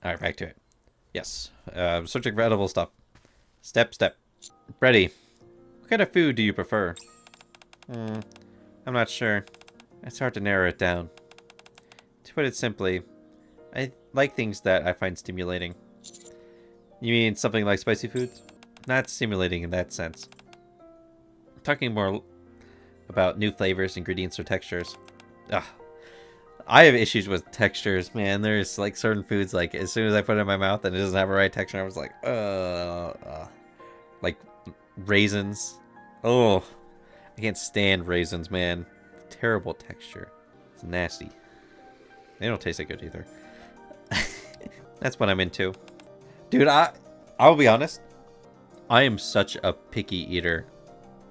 Alright, back to it. Yes. Searching for edible stuff. Step. Bready, what kind of food do you prefer? I'm not sure. It's hard to narrow it down. To put it simply, I like things that I find stimulating. You mean something like spicy foods? Not stimulating in that sense. I'm talking more about new flavors, ingredients, or textures. Ugh. I have issues with textures, man. There's like certain foods, like as soon as I put it in my mouth and it doesn't have a right texture, I was like, like raisins. Oh, I can't stand raisins, man. Terrible texture. It's nasty. They don't taste that good either. That's what I'm into. Dude, I'll be honest. I am such a picky eater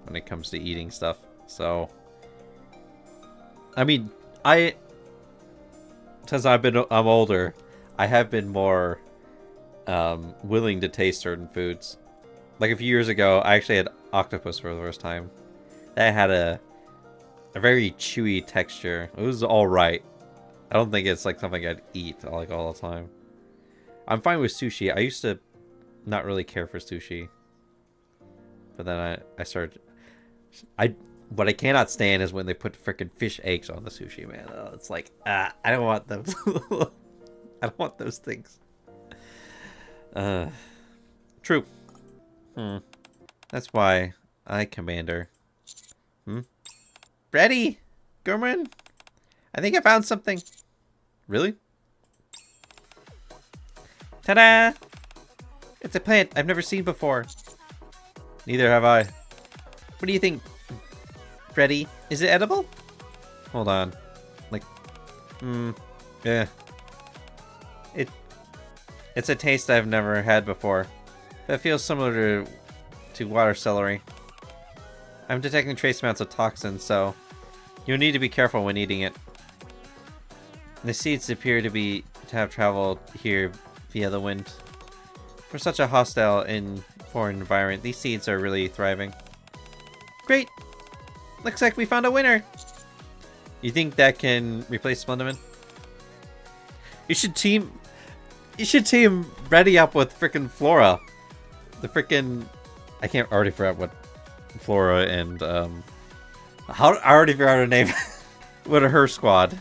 when it comes to eating stuff. So, I mean, since I'm older, I have been more willing to taste certain foods. Like a few years ago, I actually had octopus for the first time. That had a very chewy texture. It was all right. I don't think it's like something I'd eat like all the time. I'm fine with sushi. I used to not really care for sushi, but then I started. What I cannot stand is when they put freaking fish eggs on the sushi, man. Oh, it's like I don't want them. I don't want those things. True. That's why I commander. Bready, Gurman, I think I found something. Really? Ta-da! It's a plant I've never seen before. Neither have I. What do you think, Bready? Is it edible? Hold on. Like, yeah. It's a taste I've never had before. It feels similar to water celery. I'm detecting trace amounts of toxins, so you'll need to be careful when eating it. The seeds appear to have traveled here via the wind. For such a hostile and foreign environment, these seeds are really thriving. Great! Looks like we found a winner! You think that can replace Splendiman? You should team Bready up with frickin' Flora. The frickin' I already forgot what Flora and I already forgot her name. What are her squad?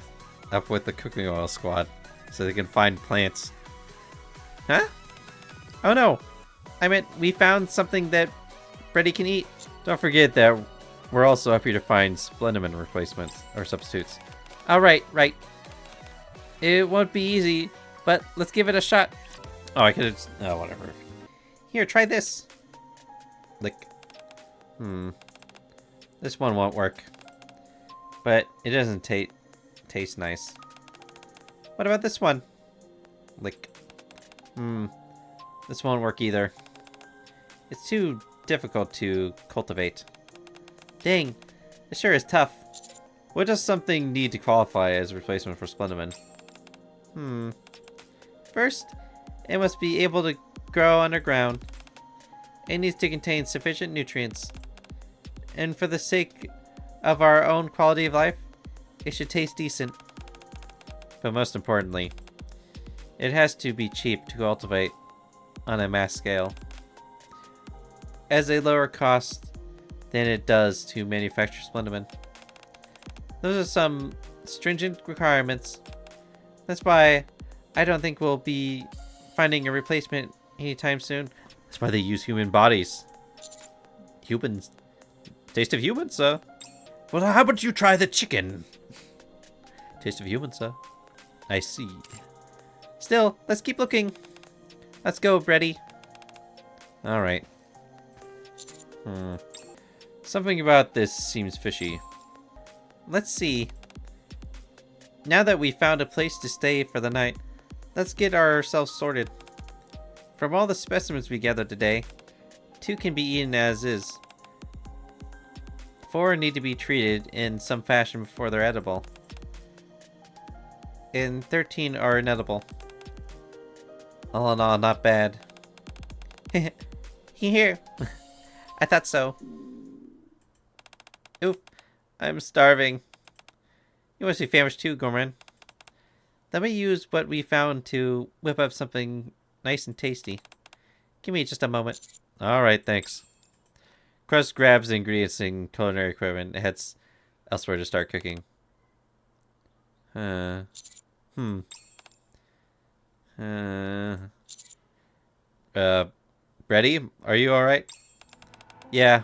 Up with the cooking oil squad. So they can find plants. Huh? Oh no! I meant we found something that Bready can eat. Don't forget that we're also up here to find Splendiman replacements or substitutes. Oh, right. It won't be easy, but let's give it a shot. Oh, I could have... Oh, whatever. Here, try this. Lick. This one won't work. But it doesn't taste nice. What about this one? Lick. This won't work either. It's too difficult to cultivate. Dang, it sure is tough. What does something need to qualify as a replacement for Splendiman? First, it must be able to grow underground. It needs to contain sufficient nutrients. And for the sake of our own quality of life, it should taste decent. But most importantly, it has to be cheap to cultivate on a mass scale. As a lower cost than it does to manufacture Splendiman. Those are some stringent requirements. That's why I don't think we'll be finding a replacement anytime soon. That's why they use human bodies. Humans. Taste of humans, sir. Well, how about you try the chicken? Taste of humans, sir. I see. Still, let's keep looking. Let's go, Bready. Alright. Something about this seems fishy. Let's see. Now that we found a place to stay for the night, let's get ourselves sorted. From all the specimens we gathered today, 2 can be eaten as is. 4 need to be treated in some fashion before they're edible. And 13 are inedible. All in all, not bad. Here. I thought so. Oof. I'm starving. You must be famished too, Gorman. Let me use what we found to whip up something nice and tasty. Give me just a moment. Alright, thanks. Crust grabs the ingredients and culinary equipment and heads elsewhere to start cooking. Hmm. Bready? Are you alright? Yeah,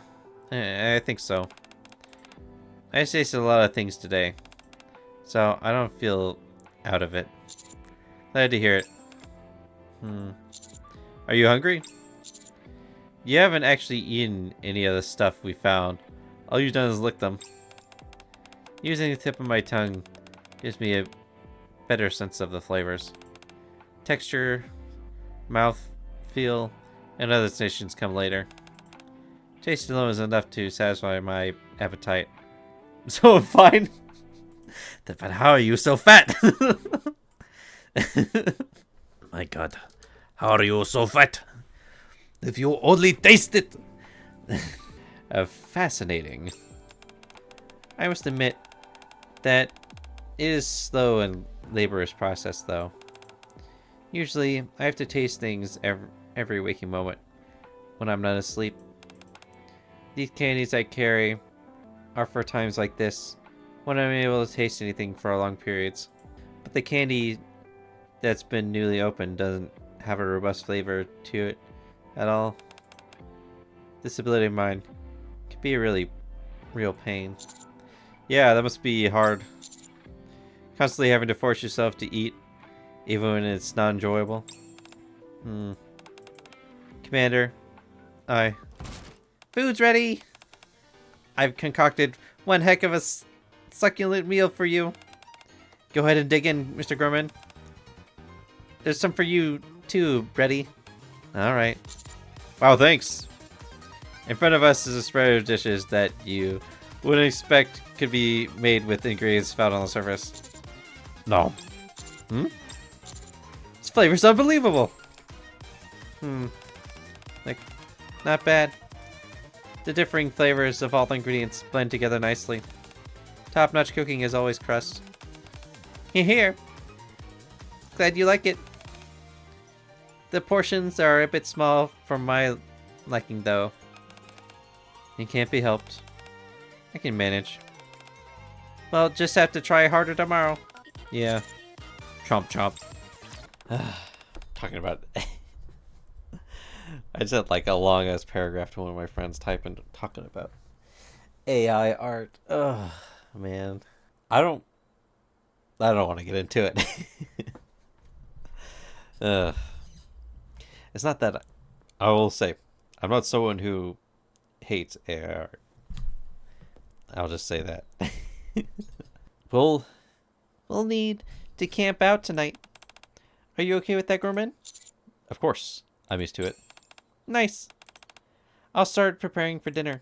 I think so. I tasted a lot of things today, so I don't feel out of it. Glad to hear it. Are you hungry? You haven't actually eaten any of the stuff we found. All you've done is lick them. Using the tip of my tongue gives me a better sense of the flavors. Texture, mouth, feel, and other sensations come later. Taste alone is enough to satisfy my appetite. So fine. But how are you so fat? My god. How are you so fat? If you only taste it. Fascinating. I must admit that it is slow and laborious process, though. Usually, I have to taste things every waking moment when I'm not asleep. These candies I carry are for times like this, when I'm able to taste anything for long periods. But the candy that's been newly opened doesn't have a robust flavor to it at all. This ability of mine can be a really real pain. Yeah, that must be hard. Constantly having to force yourself to eat, even when it's not enjoyable. Commander, food's ready! I've concocted one heck of a succulent meal for you. Go ahead and dig in, Mr. Gorman. There's some for you, too, Bready. Alright. Wow, thanks. In front of us is a spread of dishes that you wouldn't expect could be made with ingredients found on the surface. No. This flavor's unbelievable. Like, not bad. The differing flavors of all the ingredients blend together nicely. Top-notch cooking is always crust. Here. Glad you like it. The portions are a bit small for my liking, though. It can't be helped. I can manage. Well, just have to try harder tomorrow. Yeah. Chomp chomp. Talking about... I just had like a long ass paragraph to one of my friends typing talking about AI art. Ugh, man. I don't want to get into it. It's not that I will say I'm not someone who hates AI art. I'll just say that. We'll need to camp out tonight. Are you okay with that, Gorman? Of course. I'm used to it. Nice. I'll start preparing for dinner.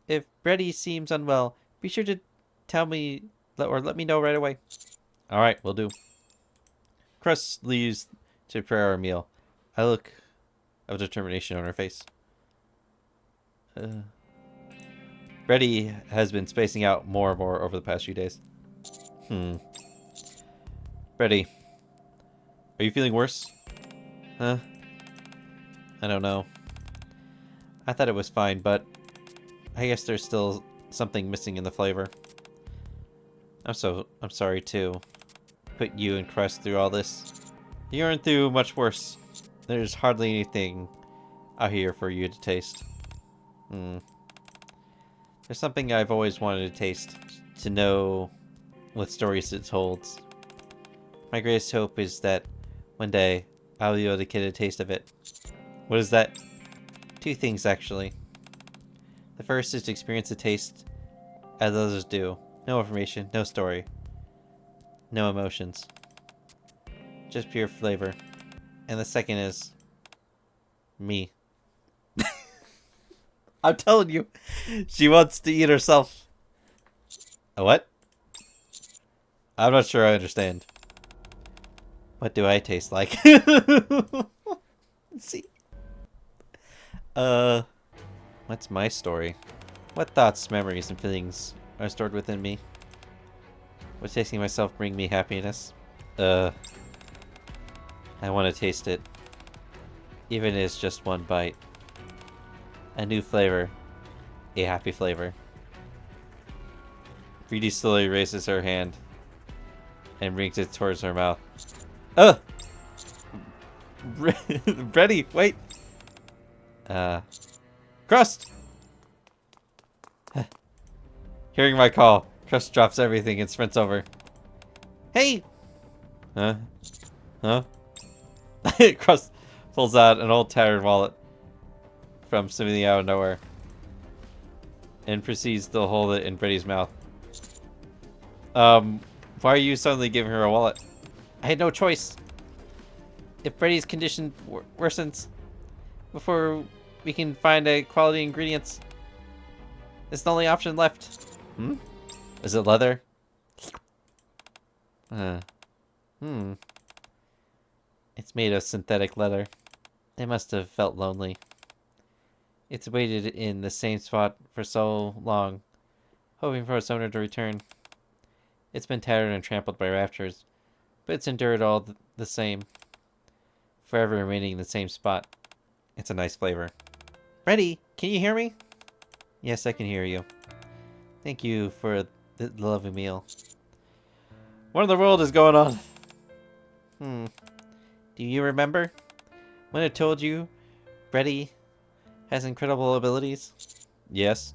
If Bready seems unwell, be sure to tell me or let me know right away. All right, will do. Crust leaves to prepare our meal. I look of determination on her face. Bready has been spacing out more and more over the past few days. Bready, are you feeling worse? Huh? I don't know. I thought it was fine, but I guess there's still something missing in the flavor. I'm sorry too. Put you and Crust through all this. You aren't through much worse. There's hardly anything out here for you to taste. There's something I've always wanted to taste. To know what stories it holds. My greatest hope is that one day I'll be able to get a taste of it. What is that? Two things, actually. The first is to experience the taste as others do. No information, no story. No emotions. Just pure flavor. And the second is... me. I'm telling you, she wants to eat herself. A what? I'm not sure I understand. What do I taste like? Let's see. What's my story? What thoughts, memories, and feelings are stored within me? Would tasting myself bring me happiness? I want to taste it. Even if it's just one bite. A new flavor. A happy flavor. Breedy slowly raises her hand and brings it towards her mouth. Ugh! Bready, wait! Crust! Hearing my call, Crust drops everything and sprints over. Hey! Huh? Huh? Crust pulls out an old tattered wallet from something out of nowhere and proceeds to hold it in Bready's mouth. Why are you suddenly giving her a wallet? I had no choice. If Bready's condition worsens before we can find a quality ingredients, it's the only option left. Hmm? Is it leather? It's made of synthetic leather. It must have felt lonely. It's waited in the same spot for so long, hoping for its owner to return. It's been tattered and trampled by raptors, but it's endured all the same, forever remaining in the same spot. It's a nice flavor. Bready, can you hear me? Yes, I can hear you. Thank you for the lovely meal. What in the world is going on? Do you remember when I told you Bready has incredible abilities? Yes.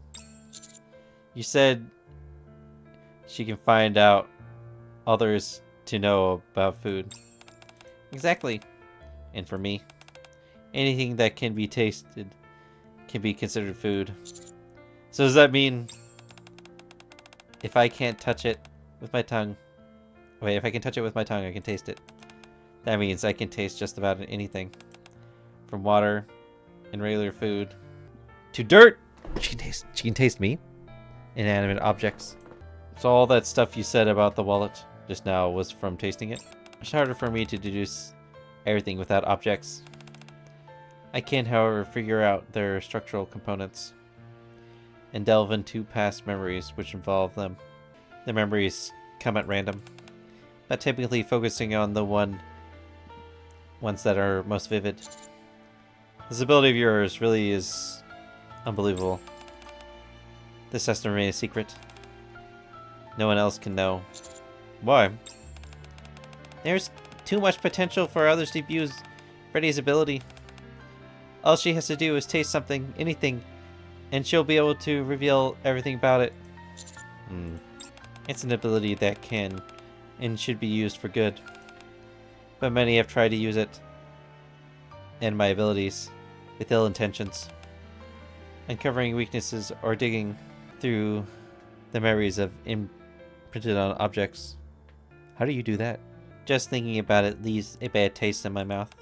You said she can find out others to know about food. Exactly. And for me, anything that can be tasted can be considered food. So does that mean if I can't touch it with my tongue... Wait, if I can touch it with my tongue, I can taste it. That means I can taste just about anything. From water and regular food to dirt! She can taste me. Inanimate objects. So all that stuff you said about the wallet just now was from tasting it? It's harder for me to deduce everything without objects. I can, however, figure out their structural components and delve into past memories which involve them. The memories come at random, but typically focusing on the ones that are most vivid. This ability of yours really is unbelievable. This has to remain a secret. No one else can know. Why? There's too much potential for others to abuse Bready's ability. All she has to do is taste something, anything, and she'll be able to reveal everything about it. It's an ability that can and should be used for good. But many have tried to use it and my abilities with ill intentions, uncovering weaknesses or digging through the memories of imprinted on objects. How do you do that? Just thinking about it leaves a bad taste in my mouth.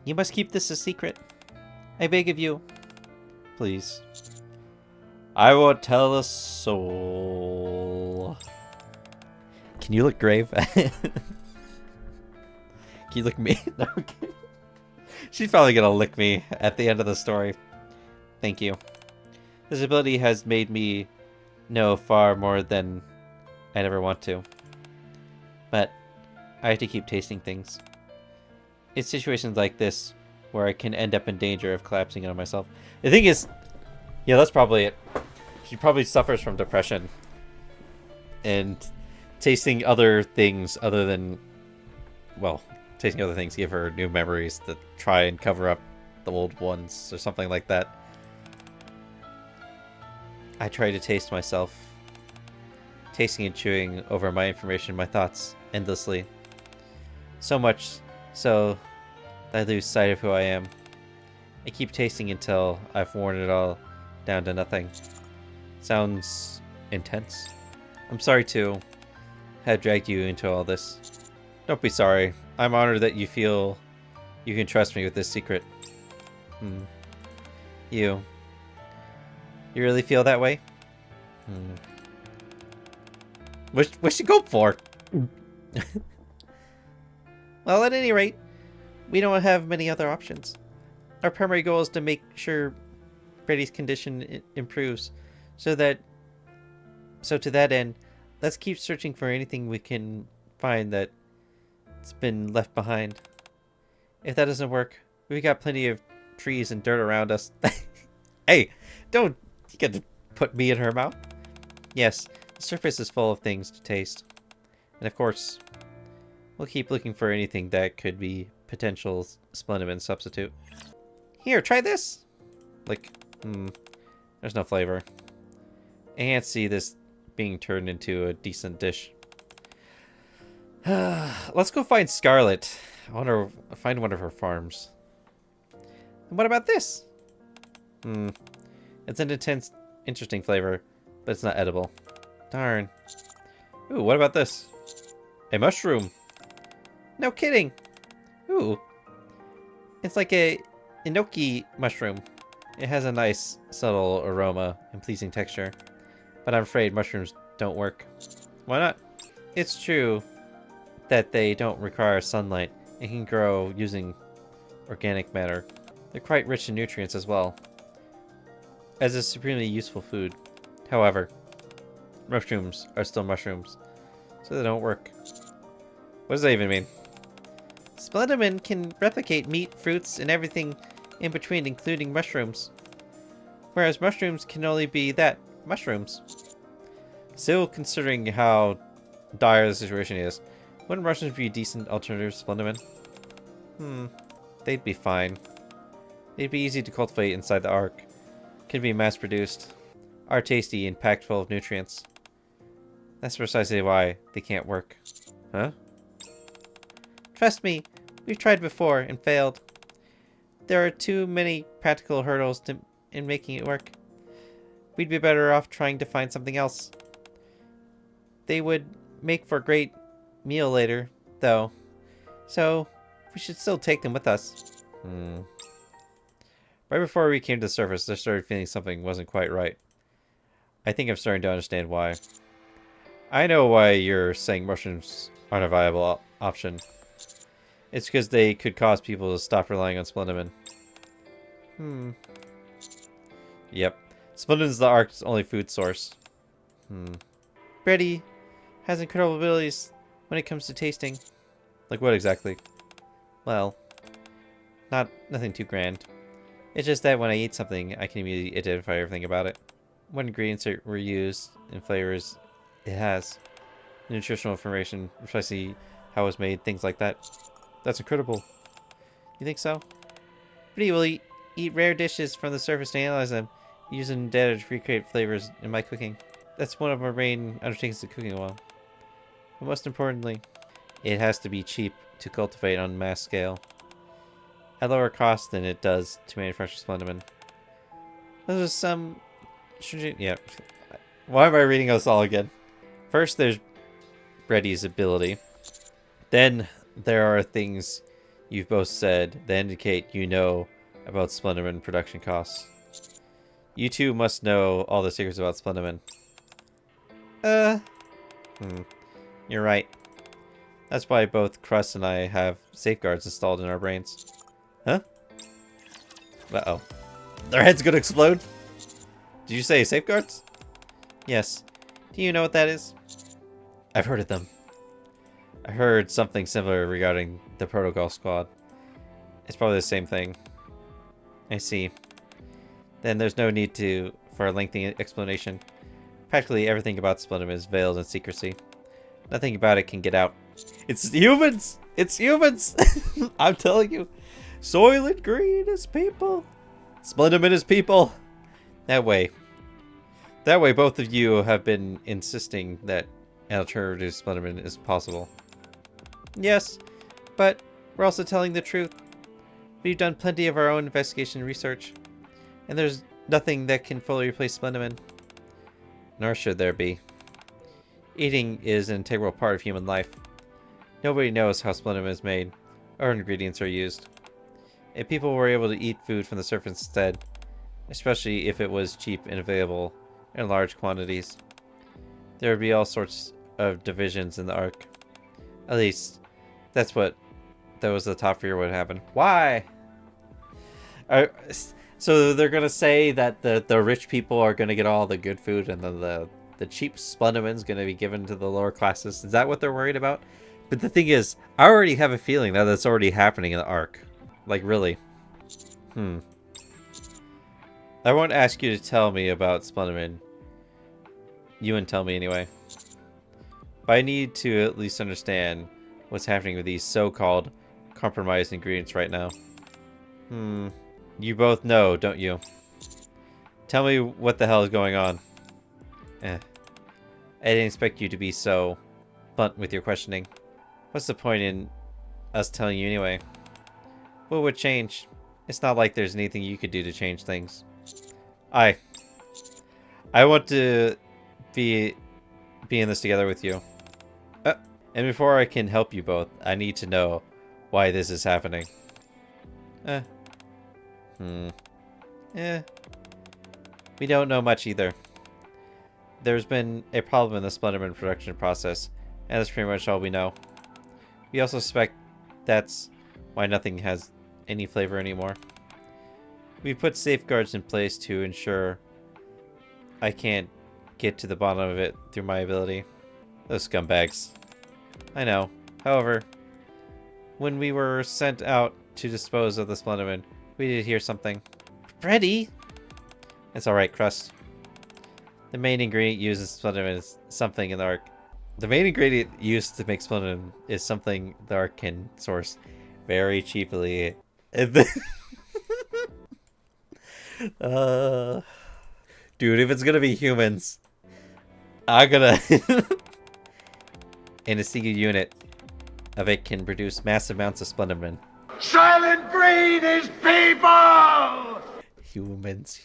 You must keep this a secret. I beg of you. Please. I won't tell a soul. Can you look grave? Can you look mean? No, okay. She's probably gonna lick me at the end of the story. Thank you. This ability has made me know far more than I'd ever want to. But I have to keep tasting things. It's situations like this where I can end up in danger of collapsing on myself. The thing is, yeah, that's probably it. She probably suffers from depression. And tasting other things other than, well, tasting other things give her new memories that try and cover up the old ones or something like that. I try to taste myself. Tasting and chewing over my information, my thoughts, endlessly. So much so that I lose sight of who I am. I keep tasting until I've worn it all down to nothing. Sounds intense. I'm sorry to have dragged you into all this. Don't be sorry. I'm honored that you feel you can trust me with this secret. You really feel that way? What's she go for? Well, at any rate, we don't have many other options. Our primary goal is to make sure Bready's condition improves, so to that end, let's keep searching for anything we can find that It's been left behind. If that doesn't work, we've got plenty of trees and dirt around us. Hey, don't you get to put me in her mouth. Yes, the surface is full of things to taste. And of course, we'll keep looking for anything that could be potential Splendiman substitute. Here, try this! Like, there's no flavor. I can't see this being turned into a decent dish. Let's go find Scarlet. I want to find one of her farms. And what about this? It's an intense, interesting flavor, but it's not edible. Darn. Ooh, what about this? A mushroom. No kidding. Ooh. It's like a enoki mushroom. It has a nice, subtle aroma and pleasing texture. But I'm afraid mushrooms don't work. Why not? It's true that they don't require sunlight and can grow using organic matter. They're quite rich in nutrients as well, as a supremely useful food. However, mushrooms are still mushrooms, so they don't work. What does that even mean? Splendiman can replicate meat, fruits, and everything in between, including mushrooms. Whereas mushrooms can only be that, mushrooms. Still, considering how dire the situation is, wouldn't mushrooms be a decent alternative to Splendiman? They'd be fine. They'd be easy to cultivate inside the Ark. Can be mass-produced. Are tasty and packed full of nutrients. That's precisely why they can't work. Huh? Trust me, we've tried before and failed. There are too many practical hurdles in making it work. We'd be better off trying to find something else. They would make for a great meal later, though. So, we should still take them with us. Right before we came to the surface, I started feeling something wasn't quite right. I think I'm starting to understand why. I know why you're saying mushrooms aren't a viable option. It's because they could cause people to stop relying on Splendiman. Yep. Splendiman's the Ark's only food source. Bready has incredible abilities when it comes to tasting. Like what exactly? Well, nothing too grand. It's just that when I eat something, I can immediately identify everything about it. What ingredients were used and flavors it has. Nutritional information, precisely how it was made, things like that. That's incredible. You think so? Bready will eat rare dishes from the surface to analyze them, using data to recreate flavors in my cooking. That's one of our main undertakings of cooking oil. But most importantly, it has to be cheap to cultivate on a mass scale. At lower cost than it does to manufacture Splendiman. Those are some... Yeah. Why am I reading this all again? First, there's Bready's ability. Then, there are things you've both said that indicate you know about Splendiman production costs. You two must know all the secrets about Splendiman. You're right. That's why both Crust and I have safeguards installed in our brains. Huh? Uh-oh. Their head's gonna explode? Did you say safeguards? Yes. Do you know what that is? I've heard of them. I heard something similar regarding the Protocol Squad. It's probably the same thing. I see. Then there's no need for a lengthy explanation. Practically everything about Splendiman is veiled in secrecy. Nothing about it can get out. It's humans! It's humans! I'm telling you. Soylent Green is people. Splendiman is people. That way both of you have been insisting that an alternative to Splendiman is possible. Yes, but we're also telling the truth. We've done plenty of our own investigation and research, and there's nothing that can fully replace Splendiman. Nor should there be. Eating is an integral part of human life. Nobody knows how Splendiman is made, or ingredients are used. If people were able to eat food from the surface instead, especially if it was cheap and available in large quantities, there would be all sorts of divisions in the Ark. At least, that was the top fear would happen. Why? So they're gonna say that the rich people are gonna get all the good food, and then the cheap Splendiman's gonna be given to the lower classes. Is that what they're worried about? But the thing is, I already have a feeling that that's already happening in the arc. Like, really. I won't ask you to tell me about Splenderman. You wouldn't tell me anyway. But I need to at least understand what's happening with these so-called compromised ingredients right now. You both know, don't you? Tell me what the hell is going on. I didn't expect you to be so blunt with your questioning. What's the point in us telling you anyway? What would change? It's not like there's anything you could do to change things. I want to be in this together with you. And before I can help you both, I need to know why this is happening. We don't know much either. There's been a problem in the Splenderman production process, and that's pretty much all we know. We also suspect that's why nothing has any flavor anymore. We put safeguards in place to ensure I can't get to the bottom of it through my ability. Those scumbags. I know. However, when we were sent out to dispose of the Splenderman, we did hear something. Bready? It's alright, Crust. The main ingredient used in Splenderman is something in the arc. The main ingredient used to make Splenderman is something the arc can source very cheaply. Dude, if it's gonna be humans, I'm gonna... And a single unit of it can produce massive amounts of Splenderman. Silent breed is people! Humans.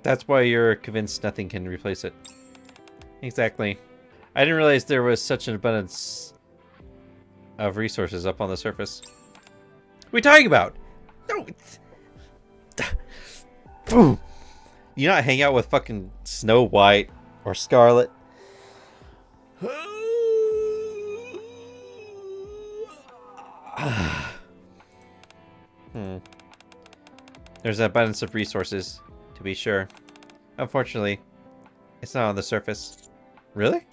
That's why you're convinced nothing can replace it. Exactly. I didn't realize there was such an abundance of resources up on the surface. What are we talking about? No, it's... Boom. You not hang out with fucking Snow White or Scarlet? There's an abundance of resources, to be sure. Unfortunately, it's not on the surface. Really?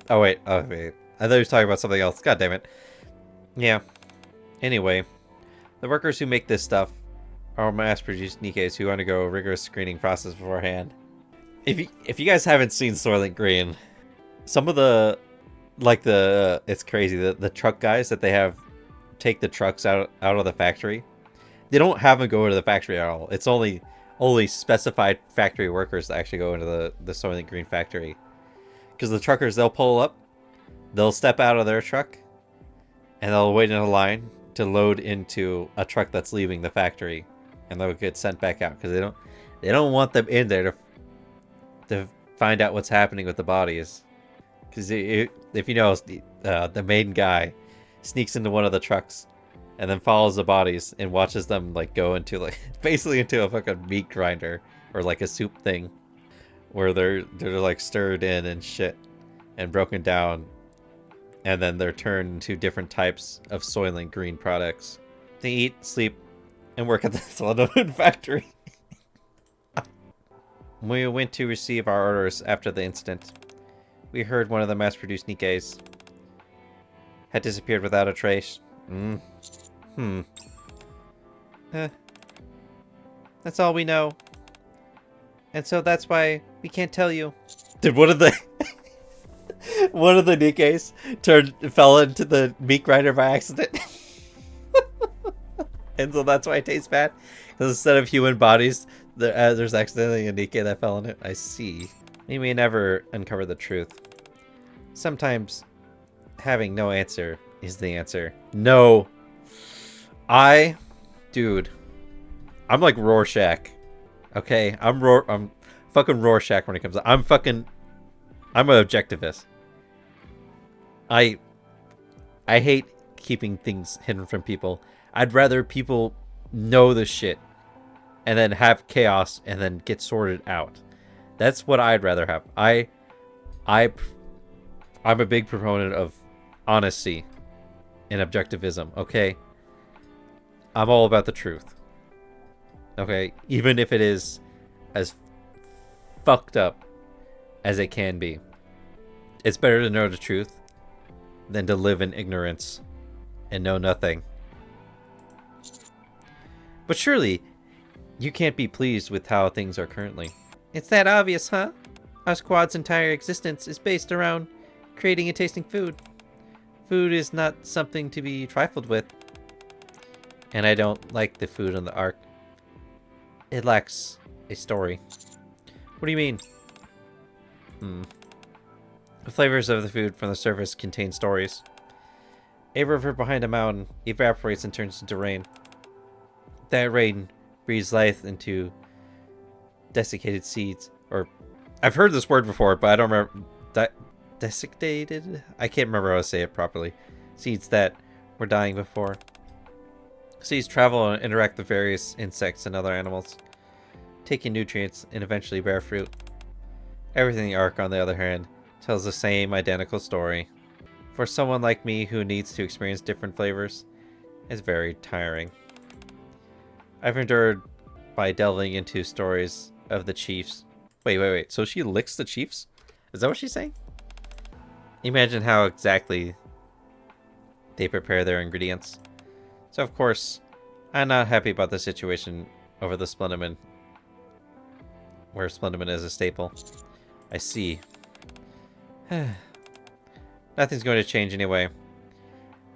Oh wait, I thought he was talking about something else. God damn it. Yeah. Anyway, the workers who make this stuff are mass-produced Nikkes who undergo a rigorous screening process beforehand. If you guys haven't seen Soylent Green, some of the it's crazy, the truck guys that they have take the trucks out of the factory. They don't have them go to the factory at all. It's only specified factory workers that actually go into the Soylent Green factory. Because the truckers, they'll pull up, they'll step out of their truck, and they'll wait in a line to load into a truck that's leaving the factory, and they'll get sent back out because they don't want them in there to find out what's happening with the bodies. Because if you know, the main guy sneaks into one of the trucks and then follows the bodies and watches them like go into like basically into a fucking meat grinder or like a soup thing where they're like stirred in and shit and broken down, and then they're turned into different types of Soylent Green products. They eat, sleep, and work at the Soylent factory. When we went to receive our orders after the incident, we heard one of the mass-produced Nikkes had disappeared without a trace. That's all we know. And so that's why we can't tell you. Did one of the Nikkes fell into the meat grinder by accident? And so that's why it tastes bad? Because instead of human bodies, there's accidentally a Nikke that fell in it. I see. We may never uncover the truth. Sometimes having no answer is the answer. No. Dude, I'm like Rorschach. Okay, I'm fucking Rorschach when it comes to... I'm an objectivist. I hate keeping things hidden from people. I'd rather people know the shit and then have chaos and then get sorted out. That's what I'd rather have. I'm a big proponent of honesty and objectivism, okay? I'm all about the truth. Okay? Even if it is as fucked up as it can be. It's better to know the truth than to live in ignorance and know nothing. But surely, you can't be pleased with how things are currently. It's that obvious, huh? Our squad's entire existence is based around creating and tasting food. Food is not something to be trifled with. And I don't like the food on the Ark. It lacks a story. What do you mean? The flavors of the food from the surface contain stories. A river behind a mountain evaporates and turns into rain. That rain breathes life into desiccated seeds. Or, I've heard this word before, but I don't remember. Desiccated? I can't remember how to say it properly. Seeds that were dying before. Seeds travel and interact with various insects and other animals, taking nutrients and eventually bear fruit. Everything in the Ark, on the other hand, tells the same identical story. For someone like me who needs to experience different flavors, it's very tiring. I've endured by delving into stories of the chiefs. Wait. So she licks the chiefs? Is that what she's saying? Imagine how exactly they prepare their ingredients. So of course, I'm not happy about the situation over the Splendoman, where Splendoman is a staple. I see. Nothing's going to change anyway.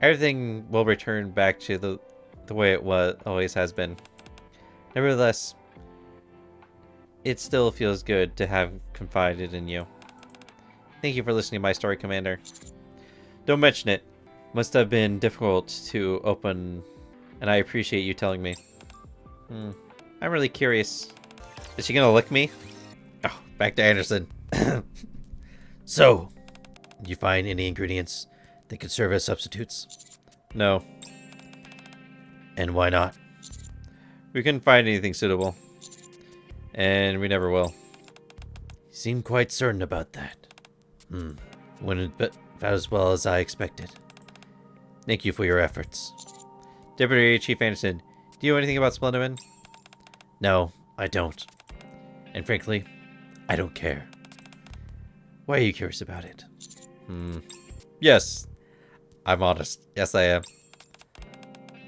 Everything will return back to the way it always has been. Nevertheless, it still feels good to have confided in you. Thank you for listening to my story, Commander. Don't mention it. Must have been difficult to open, and I appreciate you telling me. I'm really curious. Is she gonna lick me? Oh, back to Anderson. So, did you find any ingredients that could serve as substitutes? No. And why not? We couldn't find anything suitable. And we never will. You seem quite certain about that. Went about as well as I expected. Thank you for your efforts. Deputy Chief Anderson, do you know anything about Splendoman? No, I don't. And frankly, I don't care. Why are you curious about it? Yes, I'm honest. Yes, I am.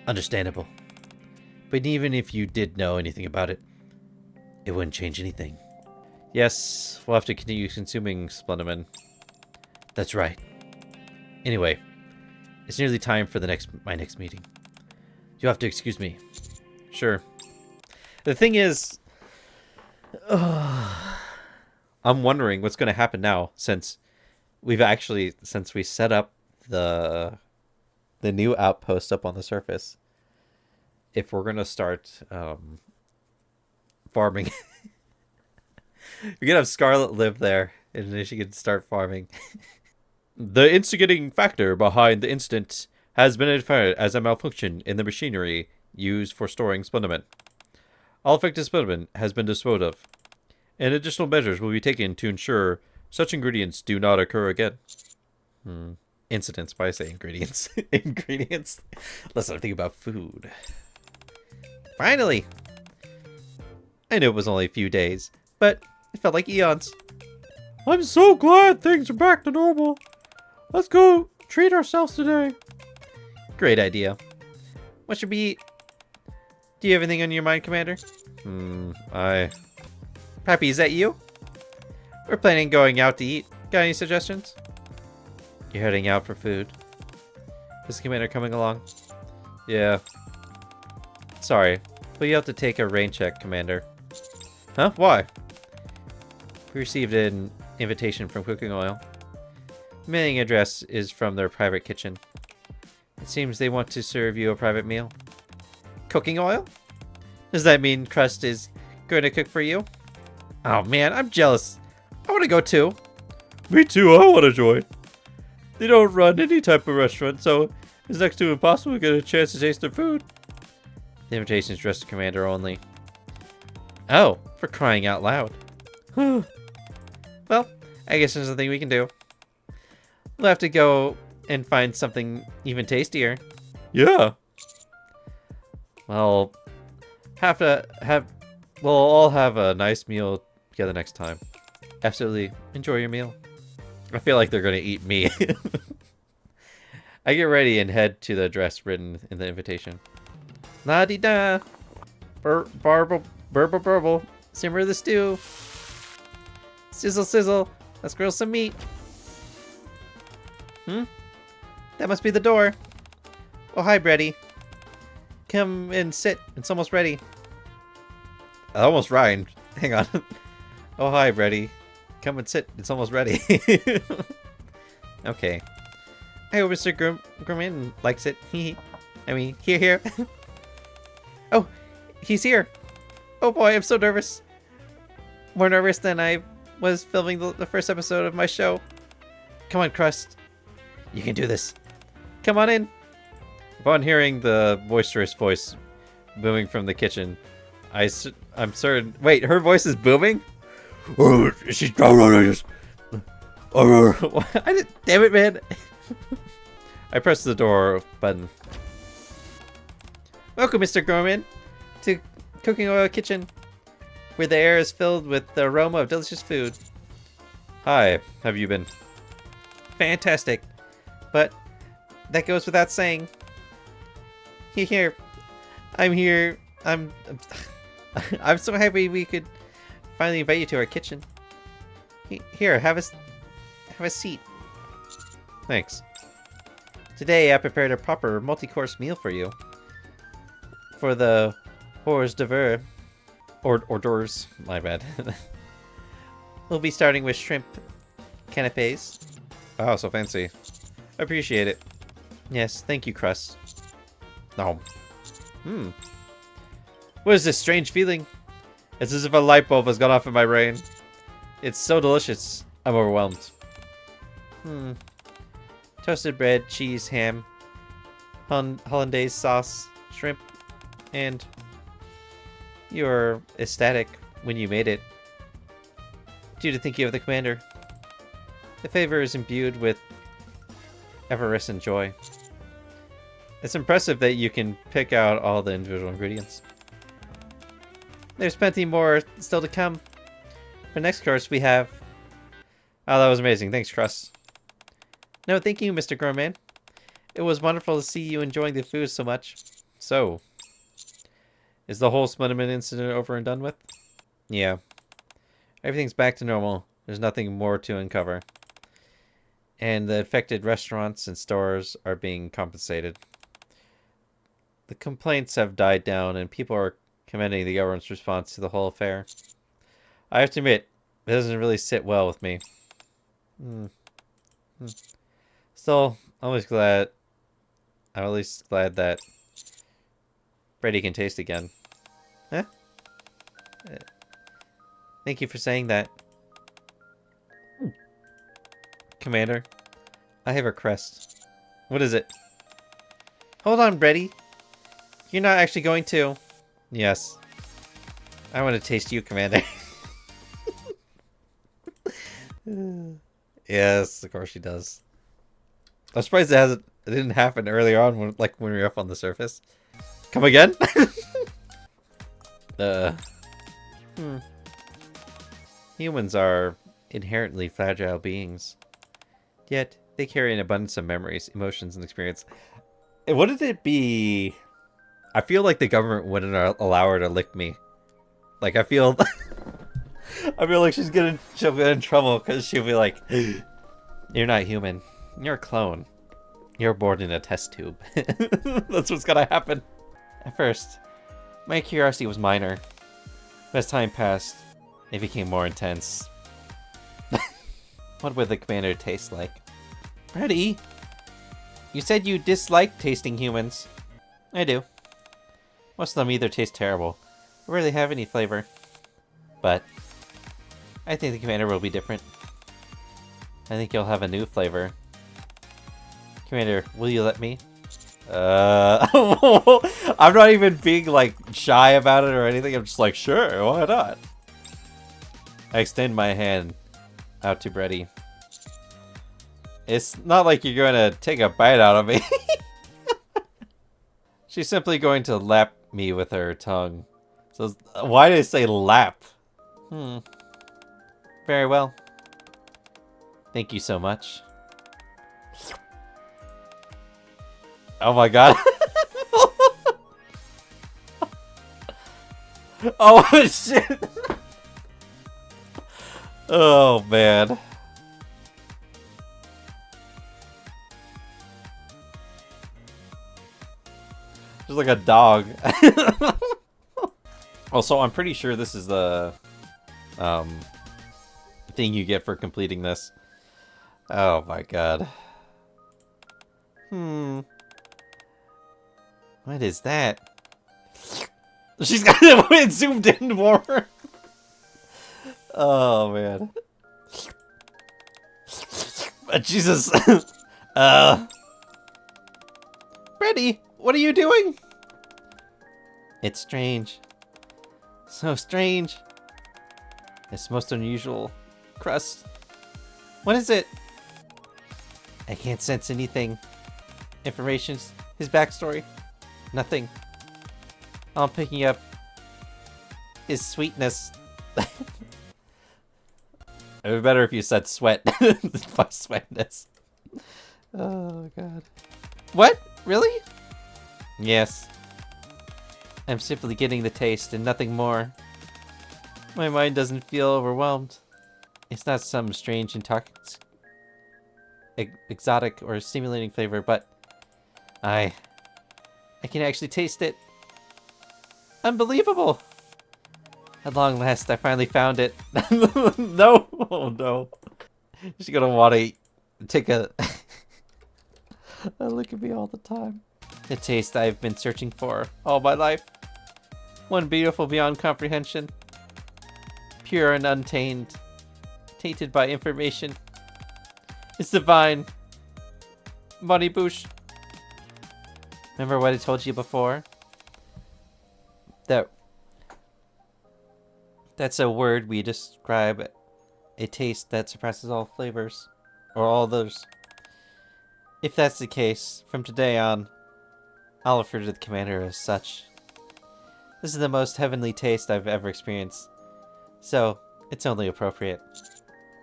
Understandable. But even if you did know anything about it, it wouldn't change anything. Yes, we'll have to continue consuming Splendoman. That's right. Anyway, it's nearly time for my next meeting. You'll have to excuse me. Sure. The thing is, I'm wondering what's going to happen now since we set up the new outpost up on the surface. If we're going to start farming. We can have Scarlet live there, and then she can start farming. The instigating factor behind the incident has been identified as a malfunction in the machinery used for storing Splendoman. All affected Splendoman has been disposed of, and additional measures will be taken to ensure such ingredients do not occur again. Incidents, why I say ingredients? Ingredients? Let's not think about food. Finally! I knew it was only a few days, but it felt like eons. I'm so glad things are back to normal. Let's go treat ourselves today. Great idea. What should we eat? Do you have anything on your mind, Commander? Pappy, is that you? We're planning on going out to eat. Got any suggestions? You're heading out for food. Is the Commander coming along? Yeah. Sorry, but you have to take a rain check, Commander. Huh? Why? We received an invitation from Cooking Oil. The mailing address is from their private kitchen. It seems they want to serve you a private meal. Cooking Oil? Does that mean Crust is going to cook for you? Oh man, I'm jealous. I want to go too. Me too, I want to join. They don't run any type of restaurant, so it's next to impossible to get a chance to taste their food. The invitation is addressed to Commander only. Oh, for crying out loud. Well, I guess there's nothing we can do. We'll have to go and find something even tastier. Yeah. Well, we'll all have a nice meal together next time. Absolutely. Enjoy your meal. I feel like they're going to eat me. I get ready and head to the address written in the invitation. La-di-da. Burble, burble, burble. Simmer the stew. Sizzle, sizzle. Let's grill some meat. That must be the door. Oh, hi, Bready. Come and sit. It's almost ready. I almost rhymed. Hang on. Oh, hi, Bready. Come and sit. It's almost ready. Okay. I hope Mr. Grumman likes it. I mean, here. Oh, he's here. Oh boy, I'm so nervous. More nervous than I was filming the first episode of my show. Come on, Crust. You can do this. Come on in. Upon hearing the boisterous voice booming from the kitchen, I'm certain... Wait, her voice is booming? Oh, she's... Damn it, man. I pressed the door button. Welcome, Mr. Gorman, to Cooking Oil Kitchen, where the air is filled with the aroma of delicious food. Hi, have you been? Fantastic. But that goes without saying. Here. I'm here. I'm so happy we could finally invite you to our kitchen. Here, have a seat. Thanks. Today I prepared a proper multi-course meal for you. For the hors d'oeuvre. Hors d'oeuvres, my bad. We'll be starting with shrimp canapes. Oh, so fancy. Appreciate it. Yes, thank you, Crust. Oh. What is this strange feeling? It's as if a light bulb has gone off in my brain. It's so delicious. I'm overwhelmed. Toasted bread, cheese, ham, hollandaise sauce, shrimp, and you're ecstatic when you made it. Due to thinking of the commander. The flavor is imbued with effervescent joy. It's impressive that you can pick out all the individual ingredients. There's plenty more still to come. For next course we have... Oh, that was amazing. Thanks, Crust. No, thank you, Mr. Gorman. It was wonderful to see you enjoying the food so much. So, is the whole Smutterman incident over and done with? Yeah. Everything's back to normal. There's nothing more to uncover. And the affected restaurants and stores are being compensated. The complaints have died down and people are commending the government's response to the whole affair. I have to admit, it doesn't really sit well with me. Still, I'm at least glad that Bready can taste again. Huh? Thank you for saying that. Commander, I have a request. What is it? Hold on, Bready. You're not actually going to... Yes. I want to taste you, Commander. Yes, of course she does. I'm surprised it didn't happen earlier on when we were up on the surface. Come again? Humans are inherently fragile beings. Yet, they carry an abundance of memories, emotions, and experience. Wouldn't it be... I feel like the government wouldn't allow her to lick me. Like, I feel... I feel like she'll get in trouble because she'll be like, you're not human. You're a clone. You're born in a test tube. That's what's gonna happen. At first, my curiosity was minor. But as time passed, it became more intense. What would the commander taste like? Bready, you said you dislike tasting humans. I do. Most of them either taste terrible or rarely have any flavor. But I think the commander will be different. I think you'll have a new flavor. Commander, will you let me? I'm not even being like shy about it or anything. I'm just like, sure, why not? I extend my hand out to Bready. It's not like you're going to take a bite out of me. She's simply going to lap me with her tongue. So why did I say lap? Very well. Thank you so much. Oh my god. Oh shit. Oh man. Just like a dog. Also, I'm pretty sure this is the thing you get for completing this. Oh my god. What is that? She's got it zoomed in more. Oh man. Jesus. Bready, what are you doing? It's strange. So strange. It's most unusual. Crust. What is it? I can't sense anything. Information. His backstory. Nothing. All I'm picking up is sweetness. It would be better if you said sweat. By sweatness. Oh god. What? Really? Yes. I'm simply getting the taste and nothing more. My mind doesn't feel overwhelmed. It's not some strange exotic or stimulating flavor, but I can actually taste it. Unbelievable! At long last, I finally found it. No! Oh no. She's gonna want to take a look at me all the time. The taste I've been searching for all my life. One beautiful beyond comprehension. Pure and untainted. Tainted by information. It's divine. Bonnie Bouche. Remember what I told you before? That's a word we describe a taste that surpasses all flavors. Or all others. If that's the case, from today on, I'll refer to the commander as such. This is the most heavenly taste I've ever experienced. So, it's only appropriate.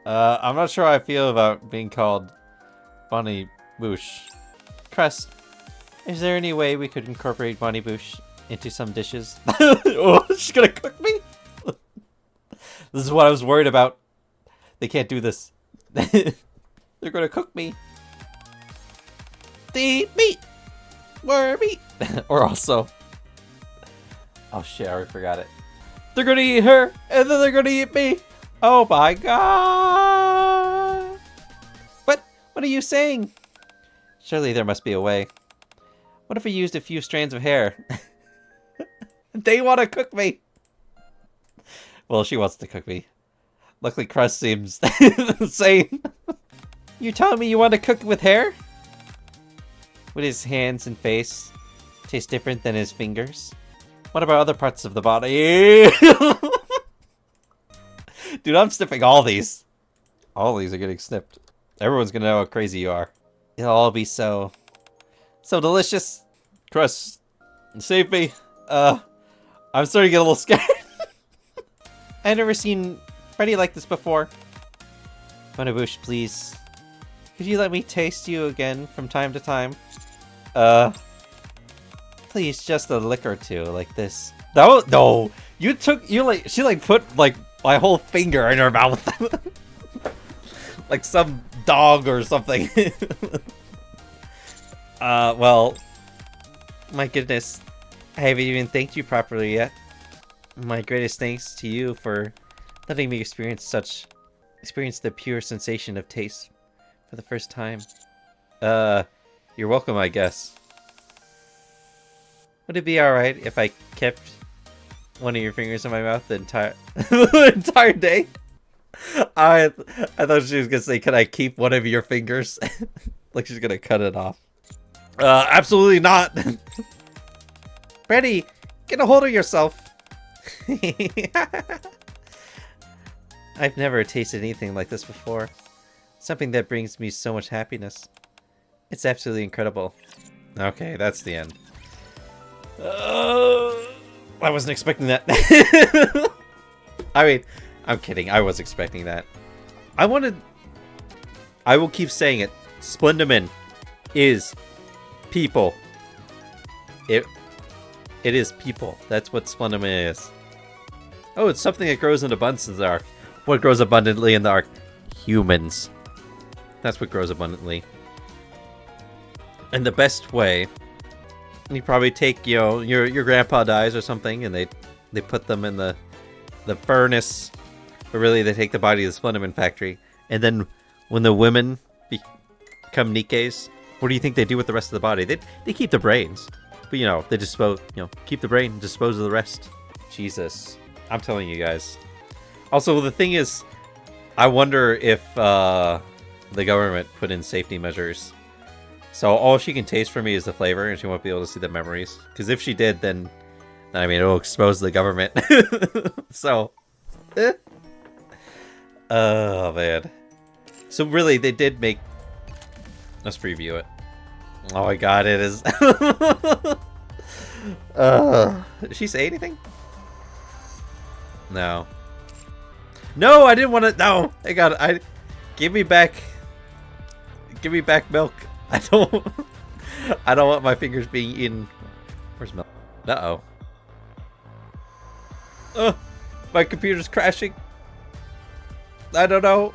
I'm not sure how I feel about being called Bonnie Bouche. Crust, is there any way we could incorporate Bonnie Bouche into some dishes? Oh, she's gonna cook me? This is what I was worried about. They can't do this. They're gonna cook me. They eat meat! More meat! Or also... Oh shit, I already forgot it. They're gonna eat her, and then they're gonna eat me! Oh my god! What are you saying? Surely there must be a way. What if we used a few strands of hair? They want to cook me! Well, she wants to cook me. Luckily, Crust seems sane. You telling me you want to cook with hair? Would his hands and face taste different than his fingers? What about other parts of the body? Dude, I'm sniffing all these. All these are getting snipped. Everyone's gonna know how crazy you are. It'll all be so delicious. Crust, save me. I'm starting to get a little scared. I've never seen Bready like this before. Bonnie Bouche, please. Could you let me taste you again from time to time? Please, just a lick or two, like this. No! She put, like, my whole finger in her mouth. Like some dog or something. Well, my goodness. I haven't even thanked you properly yet. My greatest thanks to you for letting me experience the pure sensation of taste for the first time. You're welcome, I guess. Would it be alright if I kept one of your fingers in my mouth the entire day? I thought she was gonna say, can I keep one of your fingers? Like she's gonna cut it off. Absolutely not! Bready, get a hold of yourself! I've never tasted anything like this before. Something that brings me so much happiness. It's absolutely incredible. Okay, that's the end. I wasn't expecting that. I mean, I'm kidding. I was expecting that. I will keep saying it. Splendomin is people. It is people. That's what Splendomin is. Oh, it's something that grows in abundance in the Ark. What grows abundantly in the Ark? Humans. That's what grows abundantly. And the best way, you probably take, you know, your grandpa dies or something, and they put them in the furnace, but really they take the body to the Splendomin factory, and then when the women become Nikkes, what do you think they do with the rest of the body? They keep the brains, but you know, they dispose, you know, keep the brain, dispose of the rest. Jesus, I'm telling you guys. Also, the thing is, I wonder if the government put in safety measures. So all she can taste for me is the flavor, and she won't be able to see the memories. Because if she did, then I mean, it'll expose the government. So, oh man. So really, they did make. Let's preview it. Oh my god, it is. Did she say anything? No. No, I didn't want to. No, I got it. Give me back. Give me back milk. I don't want my fingers being eaten. Where's milk? Uh-oh. My computer's crashing. I don't know.